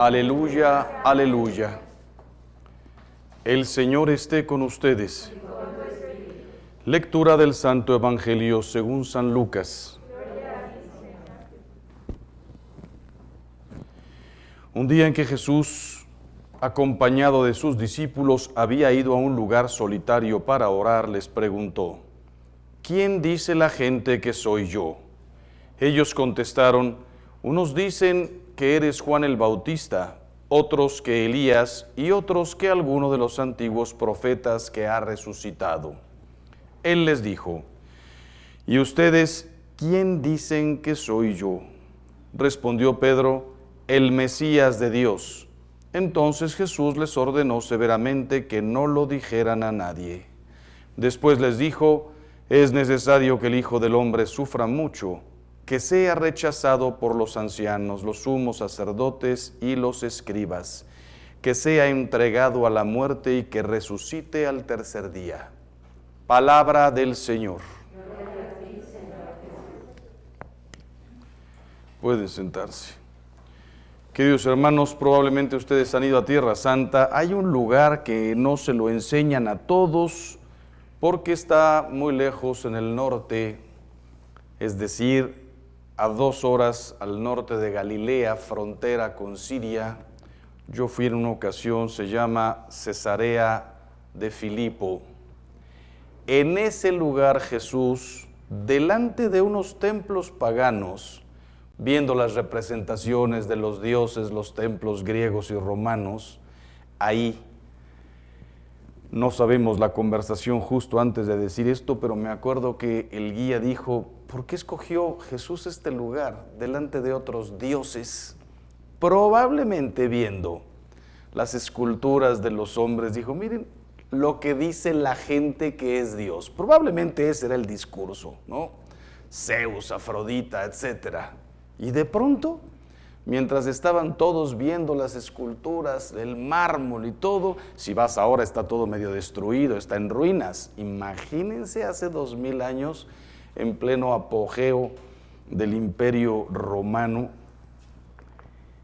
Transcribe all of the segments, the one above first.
Aleluya, aleluya. El Señor esté con ustedes. Lectura del Santo Evangelio según San Lucas. Un día en que Jesús, acompañado de sus discípulos, había ido a un lugar solitario para orar, les preguntó: ¿Quién dice la gente que soy yo? Ellos contestaron: unos dicen que eres Juan el Bautista, otros que Elías y otros que alguno de los antiguos profetas que ha resucitado. Él les dijo: ¿y ustedes quién dicen que soy yo? Respondió Pedro: el Mesías de Dios. Entonces Jesús les ordenó severamente que no lo dijeran a nadie. Después les dijo: es necesario que el Hijo del Hombre sufra mucho, que sea rechazado por los ancianos, los sumos sacerdotes y los escribas, que sea entregado a la muerte y que resucite al tercer día. Palabra del Señor. Pueden sentarse. Queridos hermanos, probablemente ustedes han ido a Tierra Santa. Hay un lugar que no se lo enseñan a todos porque está muy lejos en el norte, es decir, a 2 horas al norte de Galilea, frontera con Siria. Yo fui en una ocasión, se llama Cesarea de Filipo. En ese lugar Jesús, delante de unos templos paganos, viendo las representaciones de los dioses, los templos griegos y romanos, ahí, no sabemos la conversación justo antes de decir esto, pero me acuerdo que el guía dijo: ¿por qué escogió Jesús este lugar delante de otros dioses? Probablemente viendo las esculturas de los hombres, dijo: miren lo que dice la gente que es Dios. Probablemente ese era el discurso, ¿no? Zeus, Afrodita, etcétera. Y de pronto, mientras estaban todos viendo las esculturas, el mármol y todo, si vas ahora está todo medio destruido, está en ruinas. Imagínense hace 2000 años, en pleno apogeo del Imperio Romano.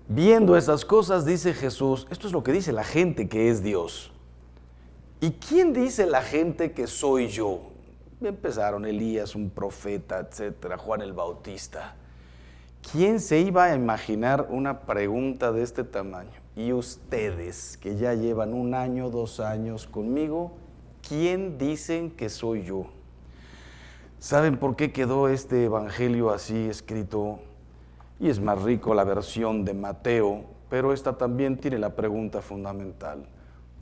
Viendo esas cosas, dice Jesús: esto es lo que dice la gente que es Dios. ¿Y quién dice la gente que soy yo? Empezaron Elías, un profeta, etcétera, Juan el Bautista. ¿Quién se iba a imaginar una pregunta de este tamaño? Y ustedes, que ya llevan 1 año, 2 años conmigo, ¿quién dicen que soy yo? ¿Saben por qué quedó este evangelio así escrito? Y es más rico la versión de Mateo, pero esta también tiene la pregunta fundamental.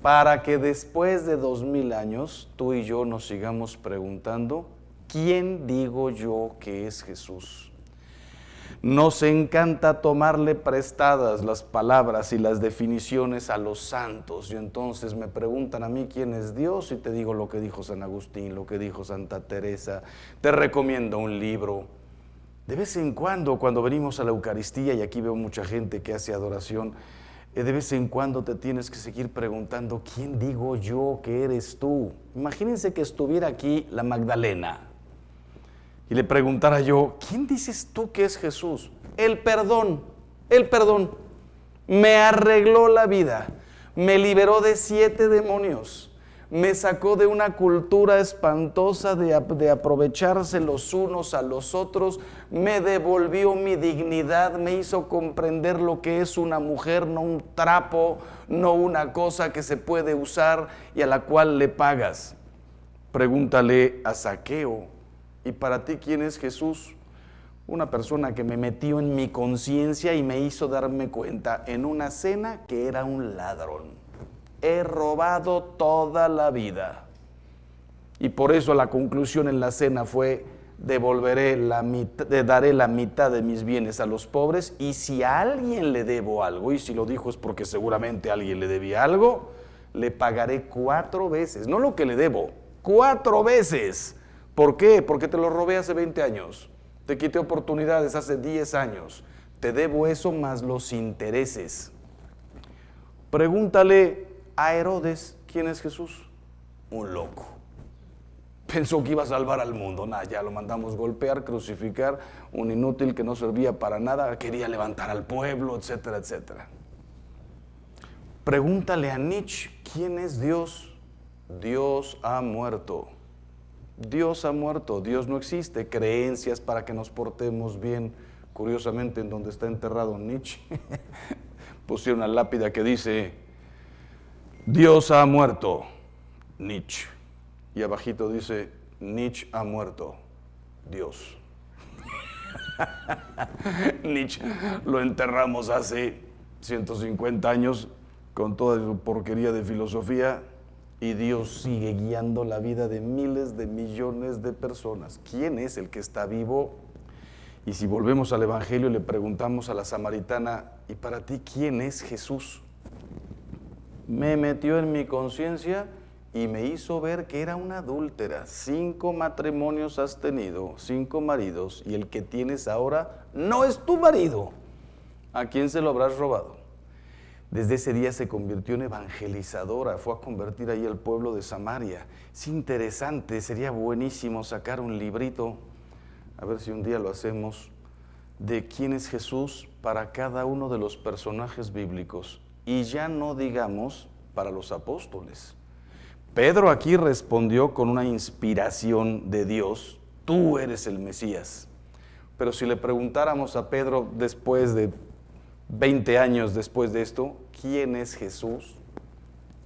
Para que después de 2000 años, tú y yo nos sigamos preguntando: ¿quién digo yo que es Jesús? Nos encanta tomarle prestadas las palabras y las definiciones a los santos, y entonces me preguntan a mí quién es Dios y te digo lo que dijo San Agustín, lo que dijo Santa Teresa, te recomiendo un libro. De vez en cuando venimos a la Eucaristía, y aquí veo mucha gente que hace adoración, de vez en cuando te tienes que seguir preguntando: ¿quién digo yo que eres tú? Imagínense que estuviera aquí la Magdalena y le preguntara yo: ¿quién dices tú que es Jesús? El perdón. Me arregló la vida, me liberó de 7 demonios, me sacó de una cultura espantosa de aprovecharse los unos a los otros, me devolvió mi dignidad, me hizo comprender lo que es una mujer, no un trapo, no una cosa que se puede usar y a la cual le pagas. Pregúntale a Zaqueo: ¿y para ti quién es Jesús? Una persona que me metió en mi conciencia y me hizo darme cuenta en una cena que era un ladrón. He robado toda la vida. Y por eso la conclusión en la cena fue: daré la mitad de mis bienes a los pobres, y si a alguien le debo algo, y si lo dijo es porque seguramente a alguien le debía algo, le pagaré 4 veces. No lo que le debo, 4 veces. ¿Por qué? Porque te lo robé hace 20 años, te quité oportunidades hace 10 años, te debo eso más los intereses. Pregúntale a Herodes: ¿quién es Jesús? Un loco. Pensó que iba a salvar al mundo. Ya lo mandamos golpear, crucificar, un inútil que no servía para nada, quería levantar al pueblo, etcétera, etcétera. Pregúntale a Nietzsche, ¿quién es Dios? Dios ha muerto. Dios ha muerto, Dios no existe. Creencias para que nos portemos bien. Curiosamente, en donde está enterrado Nietzsche, pusieron una lápida que dice, Dios ha muerto, Nietzsche. Y abajito dice, Nietzsche ha muerto, Dios. Nietzsche lo enterramos hace 150 años con toda su porquería de filosofía y Dios sigue guiando la vida de miles de millones de personas. ¿Quién es el que está vivo? Y si volvemos al Evangelio, le preguntamos a la samaritana, ¿y para ti quién es Jesús? Me metió en mi conciencia y me hizo ver que era una adúltera. 5 matrimonios has tenido, 5 maridos, y el que tienes ahora no es tu marido. ¿A quién se lo habrás robado? Desde ese día se convirtió en evangelizadora, fue a convertir ahí al pueblo de Samaria. Es interesante, sería buenísimo sacar un librito, a ver si un día lo hacemos, de quién es Jesús para cada uno de los personajes bíblicos. Y ya no digamos para los apóstoles. Pedro aquí respondió con una inspiración de Dios, tú eres el Mesías. Pero si le preguntáramos a Pedro después de 20 años después de esto, ¿quién es Jesús?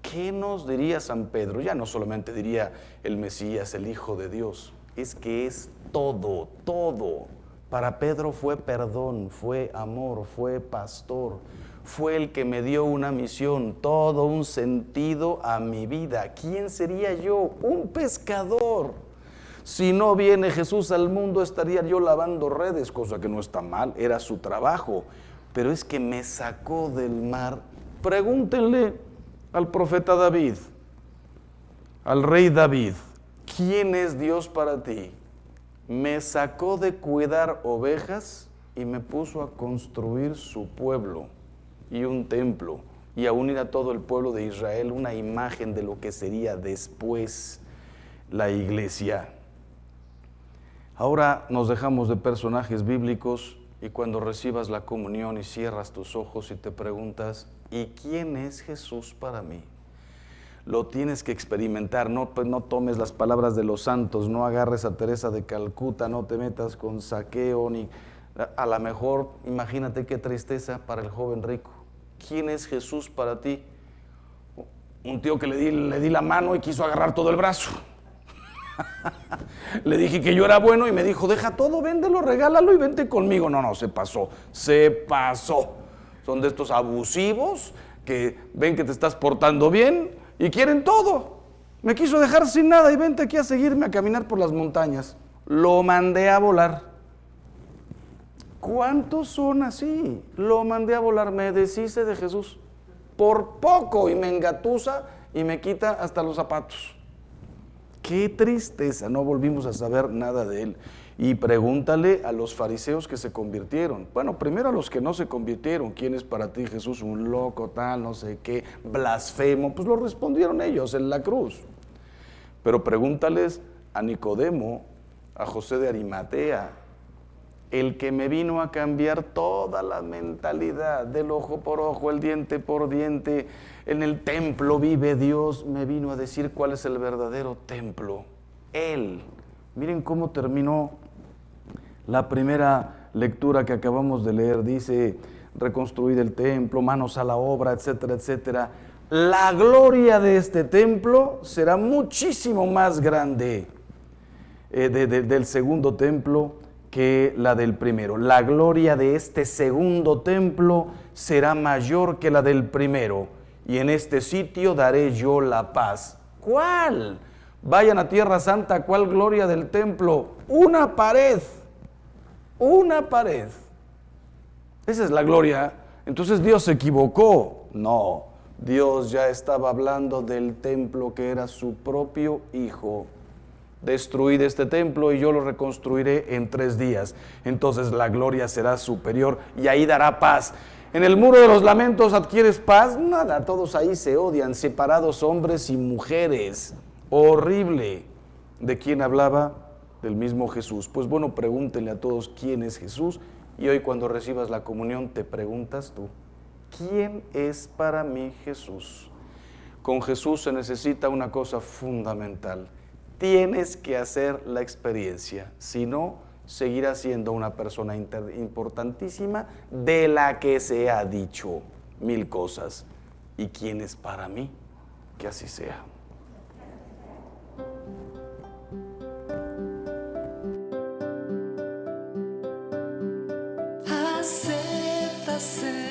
¿Qué nos diría San Pedro? Ya no solamente diría el Mesías, el Hijo de Dios, es que es todo, todo. Para Pedro fue perdón, fue amor, fue pastor, fue el que me dio una misión, todo un sentido a mi vida. ¿Quién sería yo? Un pescador. Si no viene Jesús al mundo, estaría yo lavando redes, cosa que no está mal, era su trabajo. Pero es que me sacó del mar. Pregúntenle al profeta David, al rey David, ¿quién es Dios para ti? Me sacó de cuidar ovejas y me puso a construir su pueblo y un templo y a unir a todo el pueblo de Israel, una imagen de lo que sería después la iglesia. Ahora nos dejamos de personajes bíblicos y cuando recibas la comunión y cierras tus ojos y te preguntas, ¿y quién es Jesús para mí? Lo tienes que experimentar, no tomes las palabras de los santos, no agarres a Teresa de Calcuta, no te metas con saqueo, ni a lo mejor, imagínate qué tristeza para el joven rico. ¿Quién es Jesús para ti? Un tío que le di la mano y quiso agarrar todo el brazo. Le dije que yo era bueno y me dijo, deja todo, véndelo, regálalo y vente conmigo. No, se pasó. Son de estos abusivos que ven que te estás portando bien y quieren todo. Me quiso dejar sin nada y vente aquí a seguirme a caminar por las montañas. Lo mandé a volar. ¿Cuántos son así? Lo mandé a volar, me deshice de Jesús. Por poco y me engatusa y me quita hasta los zapatos. Qué tristeza, no volvimos a saber nada de él. Y pregúntale a los fariseos que se convirtieron. Bueno, primero a los que no se convirtieron. ¿Quién es para ti Jesús? Un loco, tal, no sé qué, blasfemo. Pues lo respondieron ellos en la cruz. Pero pregúntales a Nicodemo, a José de Arimatea, el que me vino a cambiar toda la mentalidad del ojo por ojo, el diente por diente. En el templo vive Dios, me vino a decir cuál es el verdadero templo. Él. Miren cómo terminó la primera lectura que acabamos de leer. Dice, reconstruir el templo, manos a la obra, etcétera, etcétera. La gloria de este templo será muchísimo más grande del segundo templo que la del primero. La gloria de este segundo templo será mayor que la del primero. Y en este sitio daré yo la paz. ¿Cuál? Vayan a Tierra Santa, ¿cuál gloria del templo? Una pared. Una pared. Esa es la gloria. Entonces Dios se equivocó. No, Dios ya estaba hablando del templo que era su propio Hijo. Destruid este templo y yo lo reconstruiré en 3 días. Entonces la gloria será superior y ahí dará paz. En el muro de los lamentos adquieres paz. Nada, todos ahí se odian, separados hombres y mujeres. Horrible. ¿De quién hablaba? Del mismo Jesús. Pues bueno, pregúntenle a todos quién es Jesús y hoy cuando recibas la comunión te preguntas tú, ¿Quién es para mí Jesús? Con Jesús se necesita una cosa fundamental. Tienes que hacer la experiencia, si no, seguirás siendo una persona importantísima de la que se ha dicho mil cosas. ¿Y quién es para mí? Que así sea. Acepta ser